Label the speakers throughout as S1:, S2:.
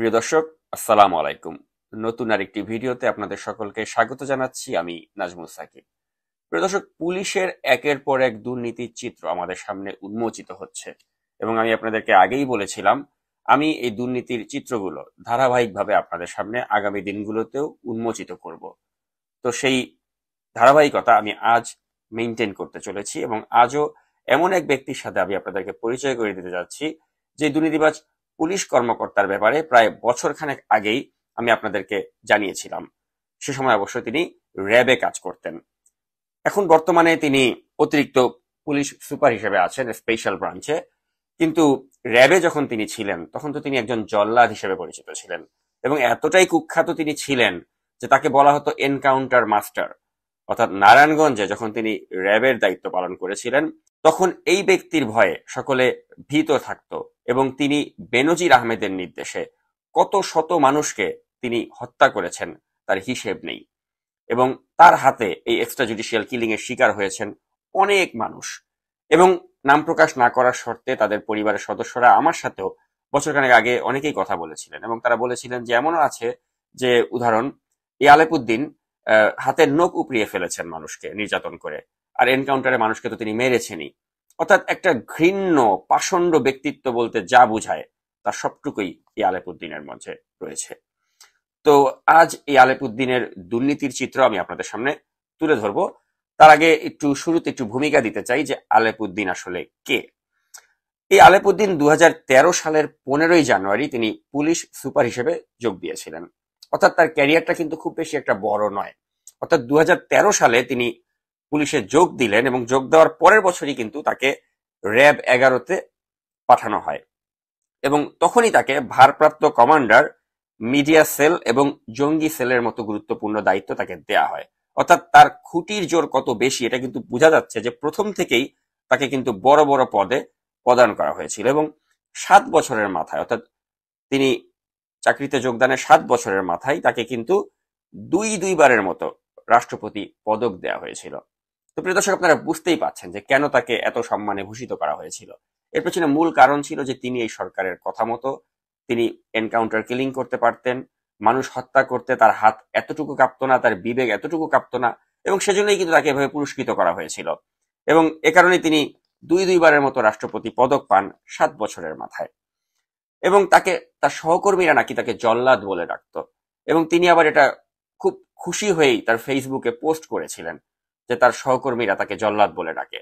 S1: প্রিয় দর্শক, আসসালামু আলাইকুম। নতুন আরেকটি ভিডিওতে আপনাদের সকলকে স্বাগত জানাচ্ছি। আমি নাজমুল সাকিব। প্রিয় দর্শক, পুলিশের একের পর এক দুর্নীতির চিত্র আমাদের সামনে উন্মোচিত হচ্ছে এবং আমি আপনাদেরকে আগেই বলেছিলাম আমি এই দুর্নীতির চিত্রগুলো ধারাবাহিকভাবে আপনাদের সামনে আগামী দিনগুলোতেও উন্মোচিত করব। তো সেই ধারাবাহিকতা আমি আজ মেনটেন করতে চলেছি এবং আজও এমন এক ব্যক্তির সাথে আমি আপনাদেরকে পরিচয় করে দিতে যাচ্ছি যে দুর্নীতিবাজ পুলিশ কর্মকর্তার ব্যাপারে প্রায় বছরখানেক আগেই আমি আপনাদেরকে জানিয়েছিলাম। সে সময় অবশ্য তিনি র্যাবে কাজ করতেন। এখন বর্তমানে তিনি অতিরিক্ত পুলিশ সুপার হিসেবে আছেন স্পেশাল ব্রাঞ্চে। কিন্তু র্যাবে যখন তিনি ছিলেন তখন তো তিনি একজন জল্লাদ হিসেবে পরিচিত ছিলেন এবং এতটাই কুখ্যাত তিনি ছিলেন যে তাকে বলা হতো এনকাউন্টার মাস্টার। অর্থাৎ নারায়ণগঞ্জে যখন তিনি র্যাবের দায়িত্ব পালন করেছিলেন তখন এই ব্যক্তির ভয়ে সকলে ভীত থাকতো এবং তিনি বেনজির আহমেদের নির্দেশে কত শত মানুষকে তিনি হত্যা করেছেন তার হিসেব নেই এবং তার হাতে এই এক্সট্রা জুডিশিয়াল কিলিং এর শিকার হয়েছেন অনেক মানুষ। এবং নাম প্রকাশ না করার শর্তে তাদের পরিবারের সদস্যরা আমার সাথেও বছরখানেক আগে অনেকেই কথা বলেছিলেন এবং তারা বলেছিলেন যে এমনও আছে যে উদাহরণ এই আলেপুদ্দিন হাতের নখ উপড়িয়ে ফেলেছেন মানুষকে নির্যাতন করে, আর এনকাউন্টারে মানুষকে তো তিনি মেরেছেনই। অর্থাৎ একটা ঘৃণ্য পাষণ্ড ব্যক্তিত্ব বলতে যা বুঝায় তার সবটুকুই এই আলেপুদ্দিনের মধ্যে রয়েছে। তো আজ এই আলেপুদ্দিনের দুর্নীতির চিত্র আমি আপনাদের সামনে তুলে ধরবো। তার আগে শুরুতে একটু ভূমিকা দিতে চাই যে আলেপুদ্দিন আসলে কে। এই আলেপুদ্দিন 2013 সালের 15ই জানুয়ারি তিনি পুলিশ সুপার হিসেবে যোগ দিয়েছিলেন। অর্থাৎ তার ক্যারিয়ারটা কিন্তু খুব বেশি একটা বড় নয়। অর্থাৎ 2013 সালে তিনি পুলিশে যোগ দিলেন এবং যোগ দেওয়ার পরের বছরই কিন্তু তাকে র্যাব 11-তে পাঠানো হয় এবং তখনই তাকে ভারপ্রাপ্ত কমান্ডার, মিডিয়া সেল এবং জঙ্গি সেলের মতো গুরুত্বপূর্ণ দায়িত্ব তাকে দেয়া হয়। অর্থাৎ তার খুঁটির জোর কত বেশি এটা কিন্তু বোঝা যাচ্ছে যে প্রথম থেকেই তাকে কিন্তু বড় বড় পদে প্রদান করা হয়েছিল এবং 7 বছরের মাথায়, অর্থাৎ তিনি চাকরিতে যোগদানের 7 বছরের মাথায় তাকে কিন্তু দুইবারের মতো রাষ্ট্রপতি পদক দেওয়া হয়েছিল। তো প্রিয় দর্শক, আপনারা বুঝতেই পাচ্ছেন যে কেন তাকে এত সম্মানে ভূষিত করা হয়েছিল। এর পেছনে মূল কারণ ছিল যে তিনি এই সরকারের কথা মতো তিনি এনকাউন্টার কিলিং করতে পারতেন, মানুষ হত্যা করতে তার হাত এতটুকু কাঁপতো না, তার বিবেক এতটুকু কাঁপতো না, এবং সেজন্যই কিন্তু তাকে এভাবে পুরস্কৃত করা হয়েছিল। এবং এ কারণে তিনি দুইবারের মতো রাষ্ট্রপতি পদক পান 7 বছরের মাথায়। এবং তাকে তার সহকর্মীরা নাকি তাকে জল্লাদ বলে ডাকতো এবং তিনি আবার এটা খুব খুশি হয়েই তার ফেসবুকে পোস্ট করেছিলেন যে তার সহকর্মীরা তাকে জল্লাদ বলে ডাকে।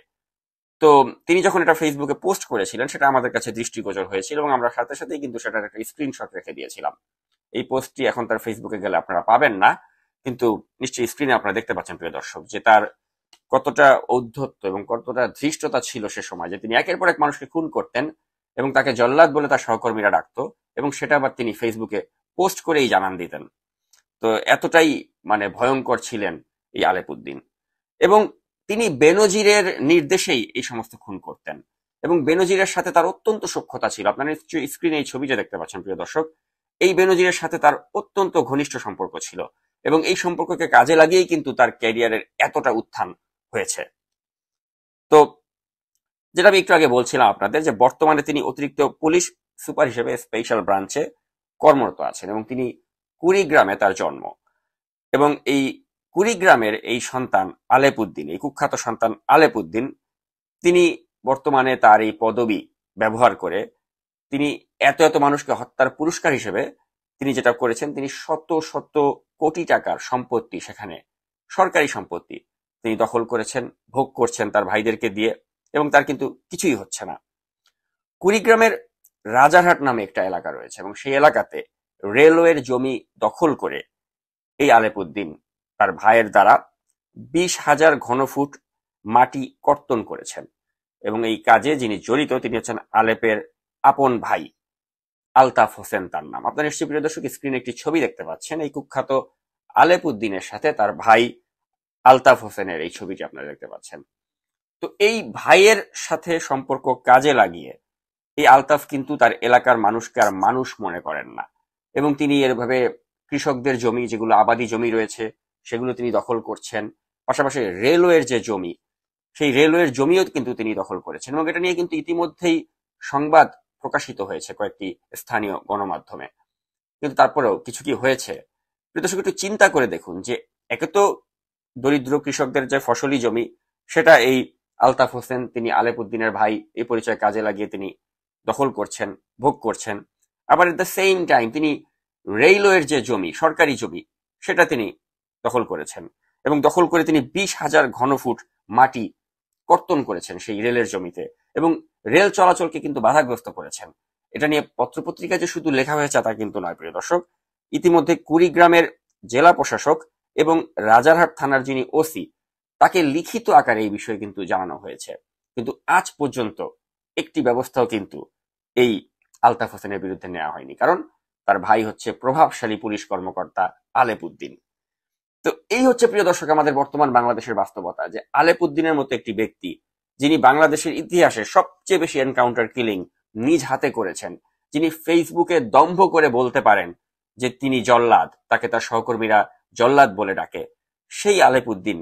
S1: তো তিনি যখন এটা ফেসবুকে পোস্ট করেছিলেন সেটা আমাদের কাছে দৃষ্টিগোচর হয়েছিল এবং আমরা সাথে সাথেই কিন্তু সেটার একটা স্ক্রিনশট রেখে দিয়েছিলাম। এই পোস্টটি এখন তার ফেসবুকে গেলে আপনারা পাবেন না, কিন্তু নিশ্চয়ই স্ক্রিনে আপনারা দেখতে পাচ্ছেন প্রিয় দর্শক যে তার কতটা ঔদ্ধত্য এবং কতটা ধৃষ্টতা ছিল সে সময়, যে তিনি একের পর এক মানুষকে খুন করতেন এবং তাকে জল্লাদ বলে তার সহকর্মীরা ডাকতো এবং সেটা আবার তিনি ফেসবুকে পোস্ট করেই জানান দিতেন। তো এতটাই ভয়ঙ্কর ছিলেন এই আলেপুদ্দিন। এবং তিনি বেনজিরের নির্দেশেই এই সমস্ত খুন করতেন এবং বেনজিরের সাথে তার অত্যন্ত সখ্যতা ছিল। আপনারা নিশ্চয়ই স্ক্রিনে এই ছবিটা দেখতে পাচ্ছেন প্রিয় দর্শক। এই বেনজিরের সাথে তার অত্যন্ত ঘনিষ্ঠ সম্পর্ক ছিল এবং এই সম্পর্ককে কাজে লাগিয়েই কিন্তু তার ক্যারিয়ারের এতটা উত্থান হয়েছে। তো যেটা আমি একটু আগে বলছিলাম আপনাদের, যে বর্তমানে তিনি অতিরিক্ত পুলিশ সুপার হিসেবে স্পেশাল ব্রাঞ্চে কর্মরত আছেন এবং তিনি কুড়িগ্রামে তার জন্ম। এবং এই কুড়িগ্রামের এই সন্তান আলেপুদ্দিন, এই কুখ্যাত সন্তান আলেপুদ্দিন, তিনি বর্তমানে তার এই পদবি ব্যবহার করে তিনি এত এত মানুষকে হত্যার পুরস্কার হিসেবে তিনি যেটা করেছেন, তিনি শত শত কোটি টাকার সম্পত্তি, সেখানে সরকারি সম্পত্তি তিনি দখল করেছেন, ভোগ করছেন তার ভাইদেরকে দিয়ে, এবং তার কিন্তু কিছুই হচ্ছে না। কুড়িগ্রামের রাজারহাট নামে একটা এলাকা রয়েছে এবং সেই এলাকাতে রেলওয়ের জমি দখল করে এই আলেপুদ্দিন তার ভাইয়ের দ্বারা 20,000 ঘনফুট মাটি কর্তন করেছেন এবং এই কাজে যিনি জড়িত তিনি হচ্ছেন আলেপের আপন ভাই আলতাফ হোসেন, তার নাম। আপনারা নিশ্চয়ই প্রিয় দর্শক স্ক্রিনে একটি ছবি দেখতে পাচ্ছেন এই কুখ্যাত আলেপুদ্দিনের সাথে তার ভাই আলতাফ হোসেনের এই ছবিটি আপনারা দেখতে পাচ্ছেন। তো এই ভাইয়ের সাথে সম্পর্ক কাজে লাগিয়ে এই আলতাফ কিন্তু তার এলাকার মানুষকে আর মানুষ মনে করেন না এবং তিনি এভাবে কৃষকদের জমি, যেগুলো আবাদি জমি রয়েছে, সেগুলো তিনি দখল করছেন। পাশাপাশি রেলওয়ের যে জমি, সেই রেলওয়ের জমিও কিন্তু তিনি দখল করেছেন এবং এটা নিয়ে কিন্তু ইতিমধ্যেই সংবাদ প্রকাশিত হয়েছে কয়েকটি স্থানীয় গণমাধ্যমে। কিন্তু তারপরেও কিছু কি হয়েছে? প্রিয় দর্শক, একটু চিন্তা করে দেখুন যে একে তো দরিদ্র কৃষকদের যে ফসলি জমি, সেটা এই আলতাফ হোসেন, তিনি আলেপ উদ্দিনের ভাই, এই পরিচয় কাজে লাগিয়ে তিনি দখল করছেন, ভোগ করছেন। আবার এট দ্য সেম টাইম তিনি রেলওয়ের যে জমি, সরকারি জমি, সেটা তিনি দখল করেছেন, এবং দখল করে তিনি 20,000 ঘনফুট মাটি কর্তন করেছেন সেই রেলের জমিতে, এবং রেল চলাচলকে কিন্তু বাধাগ্রস্ত করেছেন। এটা নিয়ে পত্রপত্রিকায় যে শুধু লেখা হয়েছে তা কিন্তু নয় প্রিয় দর্শক। ইতিমধ্যে কুড়িগ্রামের জেলা প্রশাসক এবং রাজারহাট থানার যিনি ওসি, তাকে লিখিত আকারে এই বিষয়ে কিন্তু জানানো হয়েছে, কিন্তু আজ পর্যন্ত একটি ব্যবস্থাও কিন্তু এই আলতাফ হোসেনের বিরুদ্ধে নেওয়া হয়নি, কারণ তার ভাই হচ্ছে প্রভাবশালী পুলিশ কর্মকর্তা আলেপ উদ্দিন। তো এই হচ্ছে প্রিয় দর্শক আমাদের বর্তমান বাংলাদেশের বাস্তবতা, যে আলেপ উদ্দিনের মতো একটি ব্যক্তি, যিনি বাংলাদেশের ইতিহাসে সবচেয়ে বেশি এনকাউন্টার কিলিং নিজ হাতে করেছেন, যিনি ফেসবুকে দম্ভ করে বলতে পারেন যে তিনি জল্লাদ, তাকে তার সহকর্মীরা জল্লাদ বলে ডাকে, সেই আলেপ উদ্দিন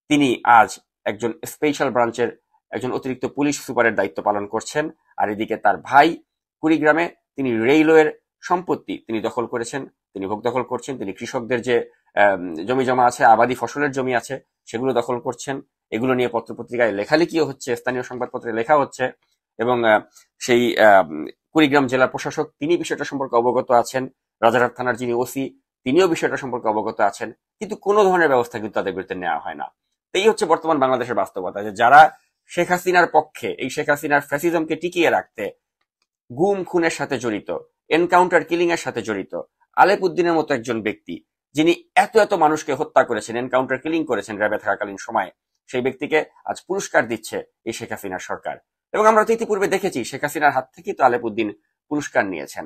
S1: তিনি আজ একজন স্পেশাল ব্রাঞ্চের একজন অতিরিক্ত পুলিশ সুপারের দায়িত্ব পালন করছেন। আর এদিকে তার ভাই কুড়িগ্রামে তিনি রেলওয়ের সম্পত্তি তিনি দখল করেছেন, তিনি ভোগ দখল করছেন, তিনি কৃষকদের যে জমি জমা আছে, আবাদি ফসলের জমি আছে, সেগুলো দখল করছেন। এগুলো নিয়ে পত্রপত্রিকায় লেখালেখিও হচ্ছে, স্থানীয় সংবাদপত্রে লেখা হচ্ছে, এবং সেই কুড়িগ্রাম জেলা প্রশাসক তিনি বিষয়টা সম্পর্কে অবগত আছেন, রাজারহাট থানার যিনি ওসি তিনিও বিষয়টা সম্পর্কে অবগত আছেন, কিন্তু কোনো ধরনের ব্যবস্থা কিন্তু তাদের বিরুদ্ধে নেওয়া হয় না। এই হচ্ছে বর্তমান বাংলাদেশের বাস্তবতা, যে যারা শেখ হাসিনার পক্ষে, এই শেখ হাসিনার ফ্যাসিজমকে টিকিয়ে রাখতে গুম খুনের সাথে জড়িত, এনকাউন্টার কিলিং এর সাথে জড়িত আলেপ উদ্দিনের মতো একজন ব্যক্তি, যিনি এত এত মানুষকে হত্যা করেছেন, এনকাউন্টার কিলিং করেছেন র্যাবে থাকাকালীন সময়ে, সেই ব্যক্তিকে আজ পুরস্কার দিচ্ছে এই শেখ হাসিনার সরকার। এবং আমরা তো ইতিপূর্বে দেখেছি শেখ হাসিনার হাত থেকেই তো আলেপ উদ্দিন পুরস্কার নিয়েছেন।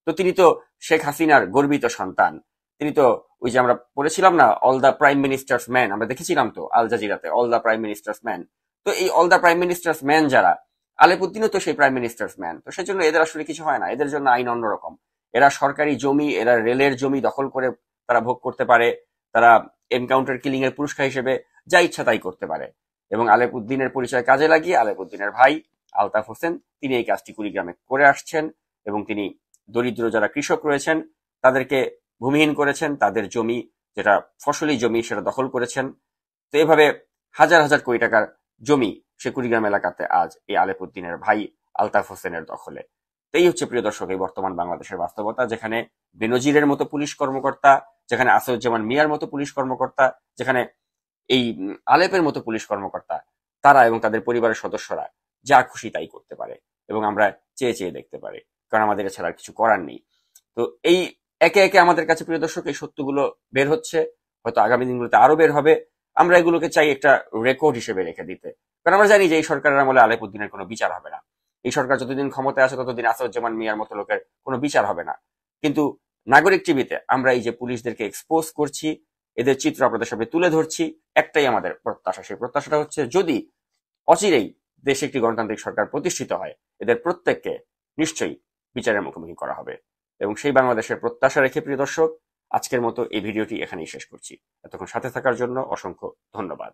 S1: তো তিনি তো শেখ হাসিনার গর্বিত সন্তান। তিনি তো ওই যে আমরা পড়েছিলাম না, all the prime ministers man, আমরা দেখেছিলাম তো আল জাজিরাতে, all the prime ministers man. তো এই all the prime ministers man যারা, আলেপ উদ্দিনও তো সেই প্রাইম মিনিস্টার্স ম্যান। তো সেজন্য এদের আসলে কিছু হয় না, এদের জন্য আইন অন্যরকম। এরা সরকারি জমি, এরা রেলের জমি দখল করে তারা ভোগ করতে পারে, তারা এনকাউন্টার কিলিং এর পুরস্কার হিসেবে যা ইচ্ছা তাই করতে পারে। এবং আলেপ উদ্দিনের পরিচয় কাজে লাগিয়ে আলেপ উদ্দিনের ভাই আলতাফ হোসেন তিনি এই কাজটি কুড়িগ্রামে করে আসছেন, এবং তিনি দরিদ্র যারা কৃষক রয়েছেন তাদেরকে ভূমিহীন করেছেন, তাদের জমি যেটা ফসলি জমি সেটা দখল করেছেন। তো এভাবে হাজার হাজার কোটি টাকার জমি সে কুড়িগ্রাম এলাকাতে আজ এই আলেপ উদ্দিনের ভাই আলতাফ হোসেনের দখলে। তো এই হচ্ছে প্রিয় দর্শক এই বর্তমান বাংলাদেশের বাস্তবতা, যেখানে বেনজিরের মতো পুলিশ কর্মকর্তা, যেখানে আসাদুজ্জামান মিয়ার মতো পুলিশ কর্মকর্তা, যেখানে এই আলেপের মতো পুলিশ কর্মকর্তা, তারা এবং তাদের পরিবারের সদস্যরা যা খুশি তাই করতে পারে, এবং আমরা চেয়ে চেয়ে দেখতে পারি, কারণ আমাদের এছাড়া আর কিছু করার নেই। তো এই একে একে আমাদের কাছে প্রিয় দর্শক এই সত্যগুলো বের হচ্ছে, হয়তো আগামী দিনগুলোতে আরো বের হবে। আমরা এগুলোকে চাই একটা রেকর্ড হিসেবে রেখে দিতে, কারণ আমরা জানি যে এই সরকারের আমলে আলেপ উদ্দিনের কোনো বিচার হবে না। এই সরকার যতদিন ক্ষমতায় আছে ততদিন আসাদুজ্জামান মিয়ার মতো লোকের কোনো বিচার হবে না। কিন্তু নাগরিক টিভিতে আমরা এই যে পুলিশদেরকে এক্সপোজ করছি, এদের চিত্র আপনাদের সামনে তুলে ধরছি, একটাই আমাদের প্রত্যাশা। সেই প্রত্যাশাটা হচ্ছে যদি অচিরেই দেশে একটি গণতান্ত্রিক সরকার প্রতিষ্ঠিত হয়, এদের প্রত্যেককে নিশ্চয়ই বিচারের মুখোমুখি করা হবে। এবং সেই বাংলাদেশের প্রত্যাশা রেখে প্রিয় দর্শক আজকের মতো এই ভিডিওটি এখানেই শেষ করছি। এতক্ষণ সাথে থাকার জন্য অসংখ্য ধন্যবাদ।